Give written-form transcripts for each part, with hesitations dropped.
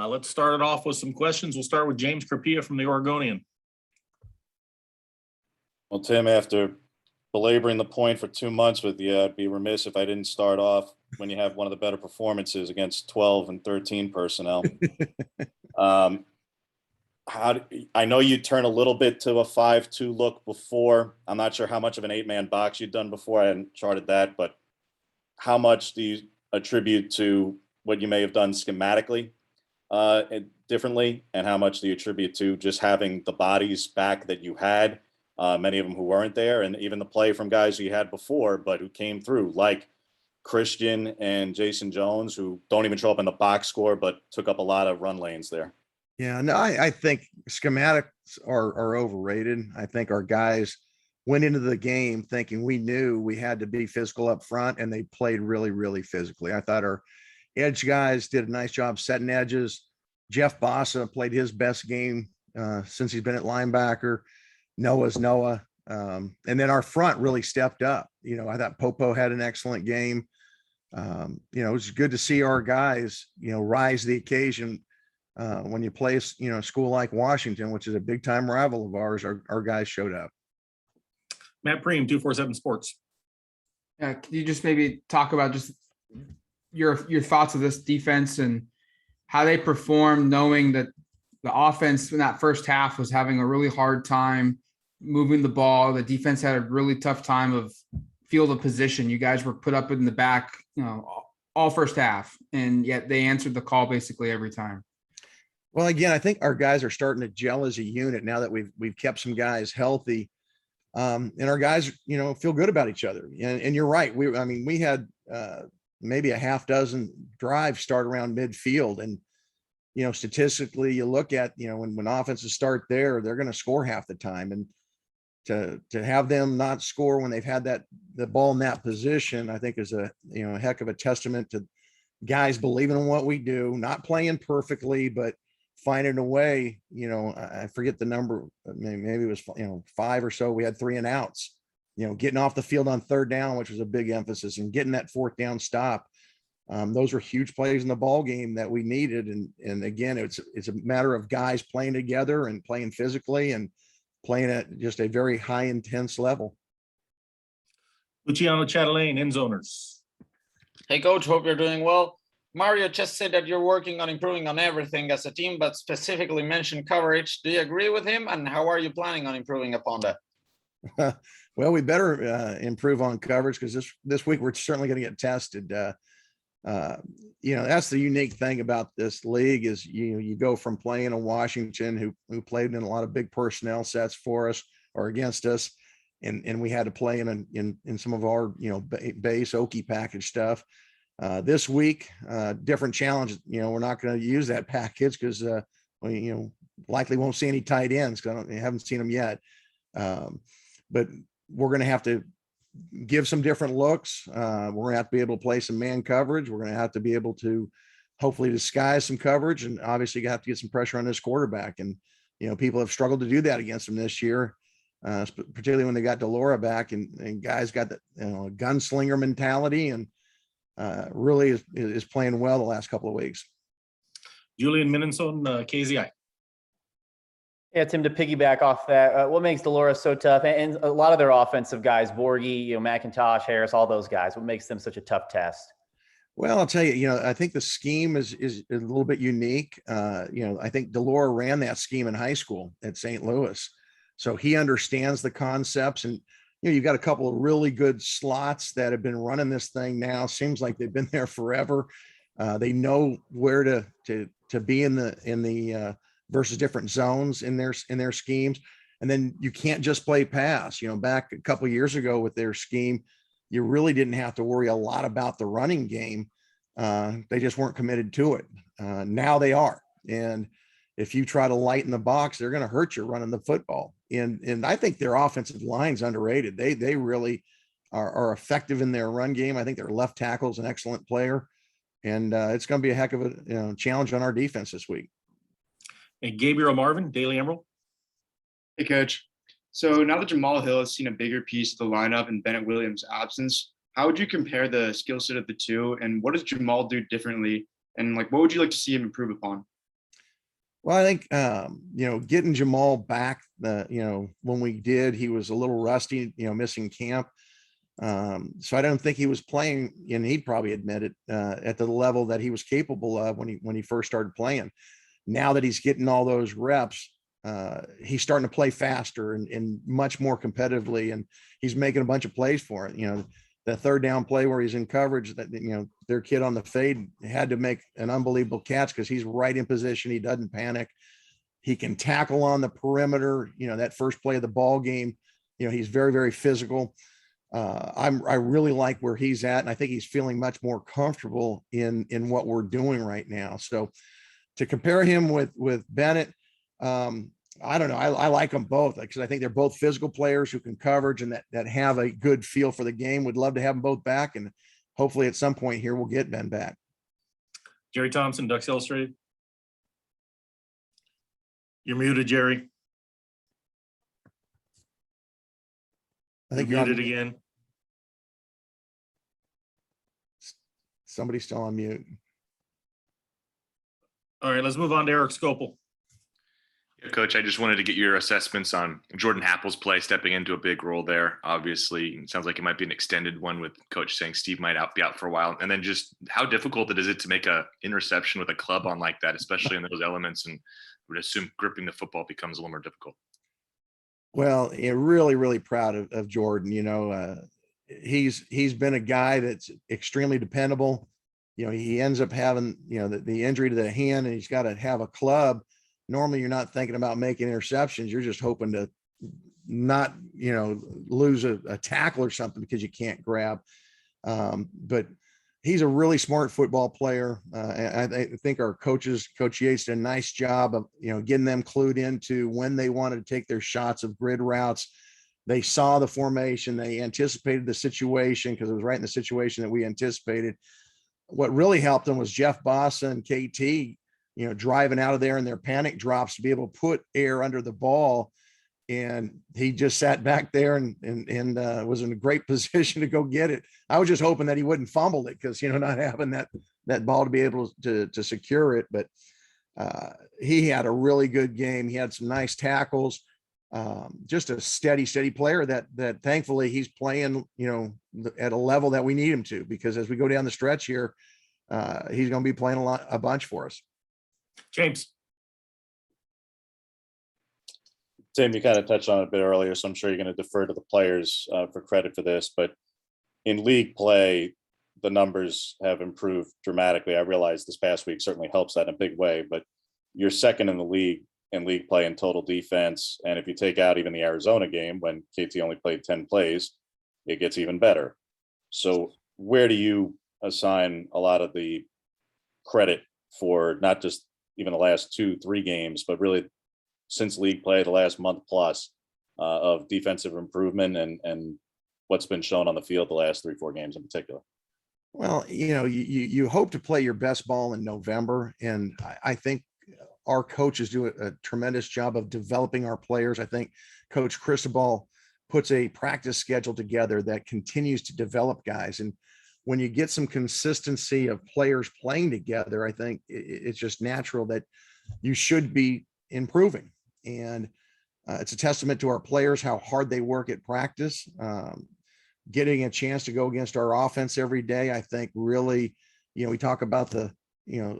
Let's start it off with some questions. We'll start with James Carpia from the Oregonian. Well, Tim, after belaboring the point for 2 months with you, I'd be remiss if I didn't start off when you have one of the better performances against 12 and 13 personnel. I know you turn a little bit to a 5-2 look before. I'm not sure how much of an 8-man box you've done before. I hadn't charted that, but how much do you attribute to what you may have done schematically differently, and how much do you attribute to just having the bodies back that you had, many of them who weren't there, and even the play from guys you had before but who came through, like Christian and Jason Jones, who don't even show up in the box score but took up a lot of run lanes there? Yeah, no, I think schematics are overrated. I think our guys went into the game thinking we knew we had to be physical up front, and they played really, really physically. I thought our edge guys did a nice job setting edges. Jeff Bossa played his best game since he's been at linebacker. Noah's Noah. And then our front really stepped up. I thought Popo had an excellent game. It was good to see our guys, rise to the occasion. When you play, a school like Washington, which is a big time rival of ours, our guys showed up. Matt Preem, 247 Sports. Yeah, can you just maybe talk about just your thoughts of this defense and how they performed, knowing that the offense in that first half was having a really hard time moving the ball. The defense had a really tough time of field of position. You guys were put up in the back, all first half, and yet they answered the call basically every time. Well, again, I think our guys are starting to gel as a unit now that we've kept some guys healthy. And our guys, feel good about each other. And you're right. We had maybe a half dozen drives start around midfield. And, statistically, you look at, when offenses start there, they're going to score half the time. And to have them not score when they've had the ball in that position, I think is a heck of a testament to guys believing in what we do, not playing perfectly, but finding a way. I forget the number, maybe it was 5 or so. We had 3 and outs, getting off the field on third down, which was a big emphasis, and getting that fourth down stop. Those were huge plays in the ball game that we needed. And again, it's a matter of guys playing together and playing physically and playing at just a very high intense level. Luciano Chatelain, End Zoners. Hey, Coach, hope you're doing well. Mario just said that you're working on improving on everything as a team, but specifically mentioned coverage. Do you agree with him? And how are you planning on improving upon that? Well, we better improve on coverage, because this week we're certainly going to get tested. That's the unique thing about this league is you go from playing in Washington who played in a lot of big personnel sets for us or against us, and we had to play in some of our base Okie package stuff. This week, different challenge. We're not going to use that package because we likely won't see any tight ends, because I haven't seen them yet. But we're going to have to give some different looks. We're going to have to be able to play some man coverage. We're going to have to be able to hopefully disguise some coverage, and obviously you have to get some pressure on this quarterback. And people have struggled to do that against him this year, particularly when they got DeRuyter back, and guys got the gunslinger mentality, and really is playing well the last couple of weeks. Julian Minenson, KZI. Yeah, Tim, to piggyback off that, what makes DeRuyter so tough, and a lot of their offensive guys, Borghi, McIntosh, Harris, all those guys, what makes them such a tough test? Well, I'll tell you, I think the scheme is a little bit unique. I think DeRuyter ran that scheme in high school at St. Louis, so he understands the concepts. And you've got a couple of really good slots that have been running this thing now. Seems like they've been there forever. They know where to be in the versus different zones in their schemes. And then you can't just play pass. Back a couple of years ago with their scheme, you really didn't have to worry a lot about the running game. They just weren't committed to it. Now they are. And if you try to lighten the box, they're going to hurt you running the football. And I think their offensive line's underrated. They really are effective in their run game. I think their left tackle is an excellent player. And it's going to be a heck of a challenge on our defense this week. And Gabriel Marvin, Daily Emerald. Hey, Coach. So now that Jamal Hill has seen a bigger piece of the lineup in Bennett Williams' absence, how would you compare the skill set of the two? And what does Jamal do differently? And what would you like to see him improve upon? Well, I think, getting Jamal back, when we did, he was a little rusty, missing camp. So I don't think he was playing, and he'd probably admit it, at the level that he was capable of when he first started playing. Now that he's getting all those reps, he's starting to play faster and much more competitively, and he's making a bunch of plays for it. The third down play where he's in coverage, that their kid on the fade had to make an unbelievable catch because he's right in position. He doesn't panic. He can tackle on the perimeter. That first play of the ball game, he's very, very physical. I really like where he's at, and I think he's feeling much more comfortable in what we're doing right now. So to compare him with Bennett, I don't know. I like them both because I think they're both physical players who can coverage and that have a good feel for the game. Would love to have them both back, and hopefully at some point here we'll get Ben back. Jerry Thompson, Ducks Illustrated. You're muted, Jerry. I think You're you're muted on, again. somebody's still on mute. All right, let's move on to Eric Scopel. Yeah, Coach, I just wanted to get your assessments on Jordan Happel's play, stepping into a big role there. Obviously, it sounds like it might be an extended one with Coach saying Steve might be out for a while. And then just how difficult it is to make a interception with a club on like that, especially in those elements, and I would assume gripping the football becomes a little more difficult. Well, really, really proud of Jordan. He's been a guy that's extremely dependable. He ends up having, the injury to the hand, and he's got to have a club. Normally you're not thinking about making interceptions. You're just hoping to not, lose a tackle or something because you can't grab. But he's a really smart football player. I think our coaches, Coach Yates, did a nice job of, getting them clued into when they wanted to take their shots of grid routes. They saw the formation. They anticipated the situation because it was right in the situation that we anticipated. What really helped them was Jeff Bossa and KT, driving out of there in their panic drops to be able to put air under the ball. And he just sat back there and was in a great position to go get it. I was just hoping that he wouldn't fumble it because, not having that ball to be able to secure it. But he had a really good game. He had some nice tackles. Just a steady player that thankfully he's playing, at a level that we need him to, because as we go down the stretch here, he's going to be playing a bunch for us. James. Tim, you kind of touched on it a bit earlier, so I'm sure you're going to defer to the players for credit for this. But in league play, the numbers have improved dramatically. I realize this past week certainly helps that in a big way, but you're second in the league in league play in total defense. And if you take out even the Arizona game when KT only played 10 plays, it gets even better. So where do you assign a lot of the credit for not just even the last 2-3 games, but really since league play, the last month plus of defensive improvement and what's been shown on the field the last 3-4 games in particular? Well, you hope to play your best ball in November. And I think our coaches do a tremendous job of developing our players. I think Coach Cristobal puts a practice schedule together that continues to develop guys. And when you get some consistency of players playing together, I think it's just natural that you should be improving. And it's a testament to our players, how hard they work at practice. Getting a chance to go against our offense every day, I think really, we talk about the,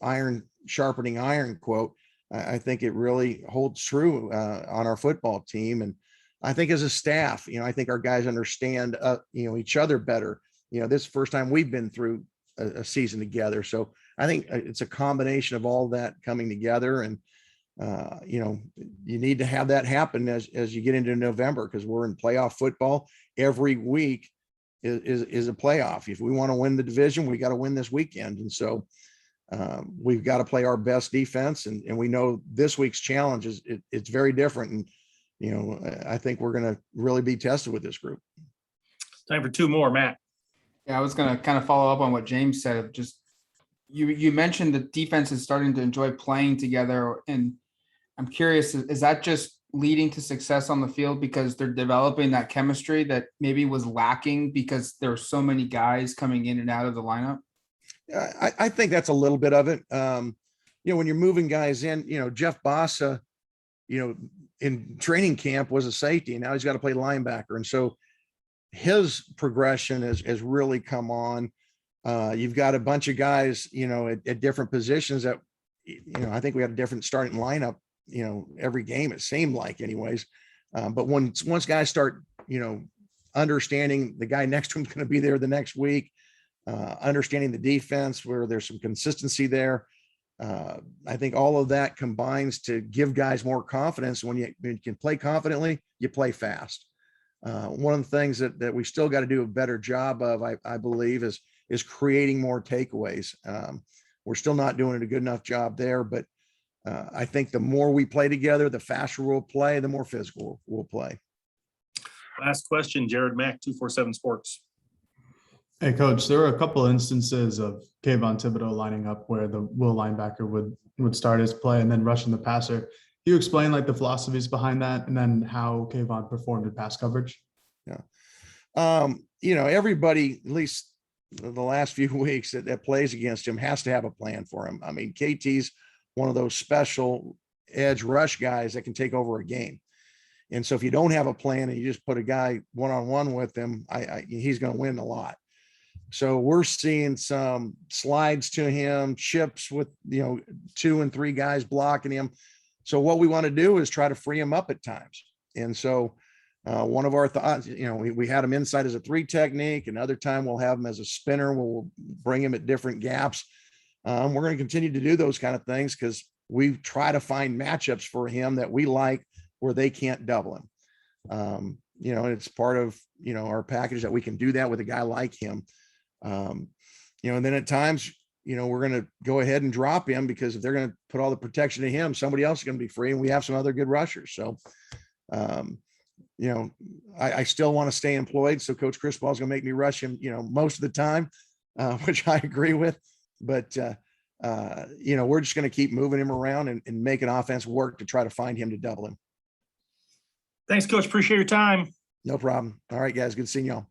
iron sharpening iron quote. I think it really holds true on our football team. And I think as a staff, I think our guys understand, each other better. This is the first time we've been through a season together. So I think it's a combination of all that coming together. And, you need to have that happen as you get into November, because we're in playoff football. Every week is a playoff. If we want to win the division, we got to win this weekend. And so we've got to play our best defense. And we know this week's challenge it's very different. And, I think we're going to really be tested with this group. Time for 2 more, Matt. Yeah, I was going to kind of follow up on what James said. Just you mentioned the defense is starting to enjoy playing together, and I'm curious, is that just leading to success on the field because they're developing that chemistry that maybe was lacking because there were so many guys coming in and out of the lineup? I think that's a little bit of it. you know, when you're moving guys in, you know, Jeff Bassa, you know, in training camp was a safety, and now he's got to play linebacker. And so his progression has really come on. You've got a bunch of guys, you know, at different positions that, you know, I think we had a different starting lineup, you know, every game, it seemed like anyways. But once guys start, you know, understanding the guy next to him is going to be there the next week, understanding the defense where there's some consistency there. I think all of that combines to give guys more confidence. When you can play confidently, you play fast. One of the things that we still got to do a better job of, I believe, is creating more takeaways. We're still not doing a good enough job there, but I think the more we play together, the faster we'll play, the more physical we'll play. Last question, Jared Mack, 247 Sports. Hey, coach, there were a couple instances of Kayvon Thibodeau lining up where the will linebacker would start his play and then rushing the passer. Can you explain like the philosophies behind that and then how Kayvon performed in pass coverage? Yeah. You know, everybody, at least the last few weeks that plays against him, has to have a plan for him. I mean, KT's one of those special edge rush guys that can take over a game. And so if you don't have a plan and you just put a guy one-on-one with him, he's going to win a lot. So we're seeing some slides to him, chips with, you know, 2 and 3 guys blocking him. So what we want to do is try to free him up at times. And so one of our thoughts, you know, we had him inside as a 3 technique. Another time we'll have him as a spinner. We'll bring him at different gaps. We're going to continue to do those kind of things because we try to find matchups for him that we like where they can't double him. You know, it's part of, you know, our package that we can do that with a guy like him. You know, and then at times, you know, we're going to go ahead and drop him because if they're going to put all the protection to him, somebody else is going to be free, and we have some other good rushers. So, you know, I still want to stay employed. So Coach Chris Paul is going to make me rush him, you know, most of the time, which I agree with. But, you know, we're just going to keep moving him around and make an offense work to try to find him to double him. Thanks, Coach. Appreciate your time. No problem. All right, guys. Good seeing y'all.